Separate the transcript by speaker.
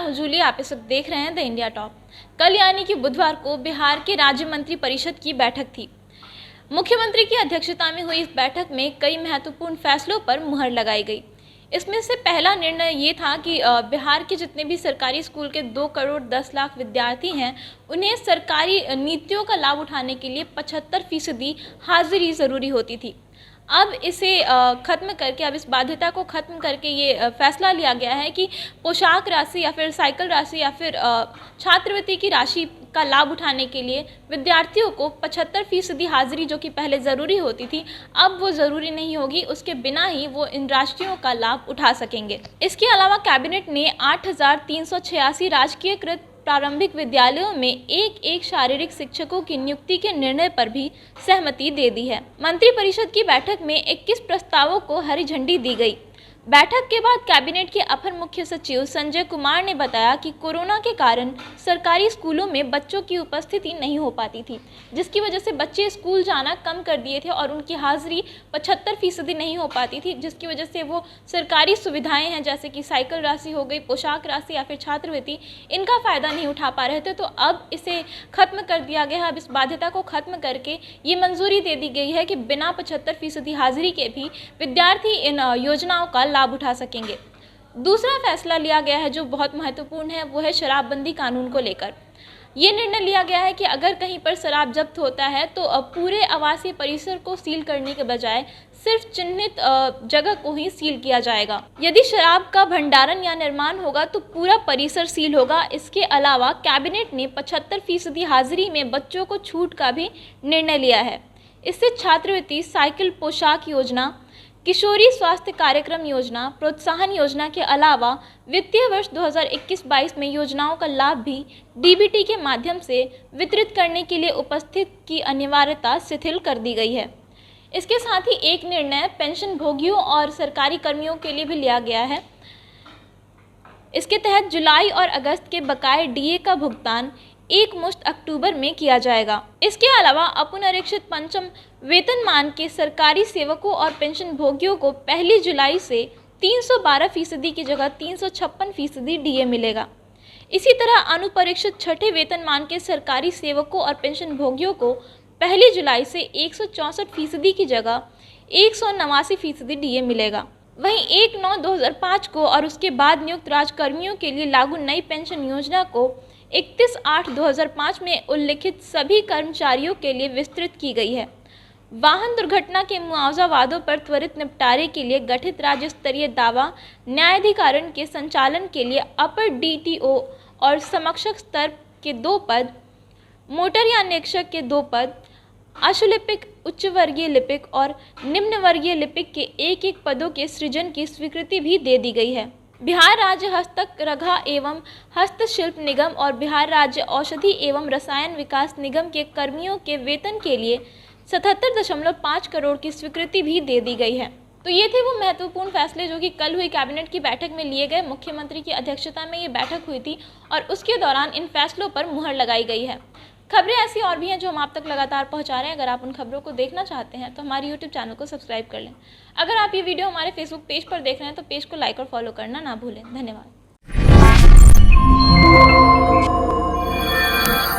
Speaker 1: हूं जूली, आप इस वक्त देख रहे हैं द इंडिया टॉप। कल यानी कि बुधवार को बिहार के राज्य मंत्री परिषद की बैठक थी। मुख्यमंत्री की अध्यक्षता में हुई इस बैठक में कई महत्वपूर्ण फैसलों पर मुहर लगाई गई। इसमें से पहला निर्णय ये था कि बिहार के जितने भी सरकारी स्कूल के 2 करोड़ 10 लाख विद्यार्थी हैं, उन्हें सरकारी नीतियों का लाभ उठाने के लिए 75% हाजिरी ज़रूरी होती थी। अब इसे ख़त्म करके, अब इस बाध्यता को ख़त्म करके ये फैसला लिया गया है कि पोशाक राशि या फिर साइकिल राशि या फिर छात्रवृत्ति की राशि का लाभ उठाने के लिए विद्यार्थियों को 75% हाजिरी, जो कि पहले ज़रूरी होती थी, अब वो ज़रूरी नहीं होगी। उसके बिना ही वो इन राशियों का लाभ उठा सकेंगे। इसके अलावा कैबिनेट ने 8,386 राजकीयकृत प्रारंभिक विद्यालयों में एक शारीरिक शिक्षकों की नियुक्ति के निर्णय पर भी सहमति दे दी है। मंत्रिपरिषद की बैठक में 21 प्रस्तावों को हरी झंडी दी गई। बैठक के बाद कैबिनेट के अपर मुख्य सचिव संजय कुमार ने बताया कि कोरोना के कारण सरकारी स्कूलों में बच्चों की उपस्थिति नहीं हो पाती थी, जिसकी वजह से बच्चे स्कूल जाना कम कर दिए थे और उनकी हाजिरी 75% नहीं हो पाती थी, जिसकी वजह से वो सरकारी सुविधाएं हैं जैसे कि साइकिल राशि हो गई, पोशाक राशि या फिर छात्रवृत्ति, इनका फ़ायदा नहीं उठा पा रहे थे। तो अब इसे ख़त्म कर दिया गया है। अब इस बाध्यता को ख़त्म करके ये मंजूरी दे दी गई है कि बिना 75% हाजिरी के भी विद्यार्थी इन योजनाओं का लाभ उठा सकेंगे। दूसरा फैसला लिया गया है जो बहुत महत्वपूर्ण है, वो है शराबबंदी कानून को लेकर। ये निर्णय लिया गया है कि अगर कहीं पर शराब जब्त होता है तो पूरे आवासीय परिसर को सील करने के बजाय सिर्फ चिन्हित जगह को ही सील किया जाएगा। यदि शराब का भंडारण या निर्माण होगा तो पूरा परिसर सील होगा। इसके अलावा कैबिनेट ने 75% हाजिरी में बच्चों को छूट का भी निर्णय लिया है। इससे छात्रवृत्ति, साइकिल, पोशाक योजना, किशोरी स्वास्थ्य कार्यक्रम योजना, प्रोत्साहन योजना के अलावा वित्तीय वर्ष 2021-22 में योजनाओं का लाभ भी डीबीटी के माध्यम से वितरित करने के लिए उपस्थित की अनिवार्यता शिथिल कर दी गई है। इसके साथ ही एक निर्णय पेंशन भोगियों और सरकारी कर्मियों के लिए भी लिया गया है। इसके तहत जुलाई और अगस्त के बकाये डीए का भुगतान एकमुश्त अक्टूबर में किया जाएगा। इसके अलावा अपुनरीक्षित पंचम वेतनमान के सरकारी सेवकों और पेंशन भोगियों को 1 जुलाई से 312% की जगह 356% डीए मिलेगा। इसी तरह अनुपरीक्षित छठे वेतनमान के सरकारी सेवकों और पेंशन भोगियों को 1 जुलाई से 164% की जगह 189% डीए मिलेगा। वहीं 1/9/2005 को और उसके बाद नियुक्त राजकर्मियों के लिए लागू नई पेंशन योजना को 31/8/2005 में उल्लिखित सभी कर्मचारियों के लिए विस्तृत की गई है। वाहन दुर्घटना के मुआवजा वादों पर त्वरित निपटारे के लिए गठित राज्य स्तरीय दावा न्यायाधिकरण के संचालन के लिए अपर डीटीओ और समकक्ष स्तर के 2 पद, मोटर यान निरीक्षक के 2 पद, अशुलिपिक, उच्च वर्गीय लिपिक और निम्न वर्गीय लिपिक के 1-1 पदों के सृजन की स्वीकृति भी दे दी गई है। बिहार राज्य हस्तकरघा एवं हस्तशिल्प निगम और बिहार राज्य औषधि एवं रसायन विकास निगम के कर्मियों के वेतन के लिए 77.5 करोड़ की स्वीकृति भी दे दी गई है। तो ये थे वो महत्वपूर्ण फैसले जो कि कल हुई कैबिनेट की बैठक में लिए गए। मुख्यमंत्री की अध्यक्षता में ये बैठक हुई थी और उसके दौरान इन फैसलों पर मुहर लगाई गई है। खबरें ऐसी और भी हैं जो हम आप तक लगातार पहुंचा रहे हैं। अगर आप उन खबरों को देखना चाहते हैं तो हमारे YouTube चैनल को सब्सक्राइब कर लें। अगर आप ये वीडियो हमारे फेसबुक पेज पर देख रहे हैं तो पेज को लाइक और फॉलो करना ना भूलें। धन्यवाद।